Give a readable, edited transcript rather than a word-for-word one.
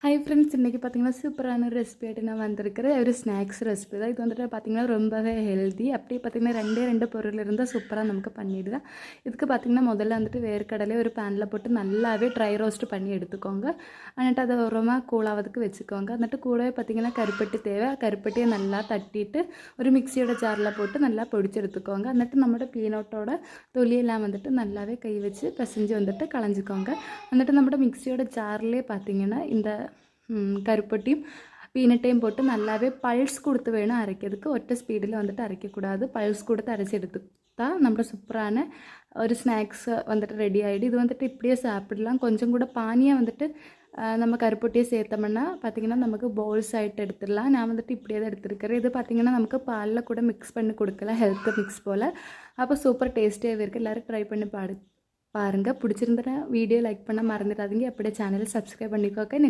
Hi friends, இன்றைக்கி பார்த்திங்கன்னா சூப்பரான ஒரு ரெசிபியாகிட்டு நான் வந்திருக்கிறேன். ஒரு ஸ்நாக்ஸ் ரெசிபி தான் இது. வந்துட்டு பார்த்திங்கன்னா ரொம்பவே ஹெல்தி. அப்படியே பார்த்திங்கன்னா ரெண்டு பொருள் இருந்தால் சூப்பராக நமக்கு பண்ணிவிடலாம். இதுக்கு பார்த்திங்கன்னா முதல்ல வந்துட்டு வேர்க்கடலை ஒரு பேனில் போட்டு நல்லாவே ட்ரை ரோஸ்ட் பண்ணி எடுத்துக்கோங்க. வந்துட்டு அதை ஓரமாக கூழாவதுக்கு வச்சுக்கோங்க. வந்துட்டு கூடவே பார்த்திங்கன்னா கருப்பட்டி தேவை. கருப்பட்டியை நல்லா தட்டிட்டு ஒரு மிக்சியோட ஜாரில் போட்டு நல்லா பொடிச்சு எடுத்துக்கோங்க. வந்துட்டு நம்மளோட பீனட்டோட தொலியெல்லாம் வந்துட்டு நல்லாவே கை வச்சு பிசைஞ்சு வந்துட்டு களைஞ்சிக்கோங்க. வந்துட்டு நம்மளோட மிக்சியோட ஜார்லேயே பார்த்திங்கன்னா இந்த கருப்பட்டியும் பீனட்டையும் போட்டு நல்லாவே பல்ஸ் கொடுத்து வேணும் அரைக்கிறதுக்கு. ஒற்றை ஸ்பீடில் வந்துட்டு அரைக்கக்கூடாது. பல்ஸ் கொடுத்து அரைச்சி எடுத்துக்கிட்டா நம்மளோட சூப்பரான ஒரு ஸ்நாக்ஸ் வந்துட்டு ரெடி ஆகிடும். இது வந்துட்டு இப்படியே சாப்பிடலாம். கொஞ்சம் கூட பானியாக வந்துட்டு நம்ம கருப்பட்டியை சேர்த்தோம்னா பார்த்திங்கன்னா நமக்கு பவுல்ஸ் ஆகிட்டு எடுத்துடலாம். நான் வந்துட்டு இப்படியே தான் எடுத்துருக்கிறேன். இது பார்த்திங்கன்னா நமக்கு பாலில் கூட மிக்ஸ் பண்ணி கொடுக்கலாம், ஹெல்த் மிக்ஸ் போல். அப்போ சூப்பர் டேஸ்டியாகவே இருக்குது. எல்லோரும் ட்ரை பண்ணி பாருங்கள். பிடிச்சிருந்தா வீடியோ லைக் பண்ண மறந்துடாதீங்க. அப்படியே சேனலை சப்ஸ்கிரைப் பண்ணிக்கோங்க. நெக்ஸ்ட்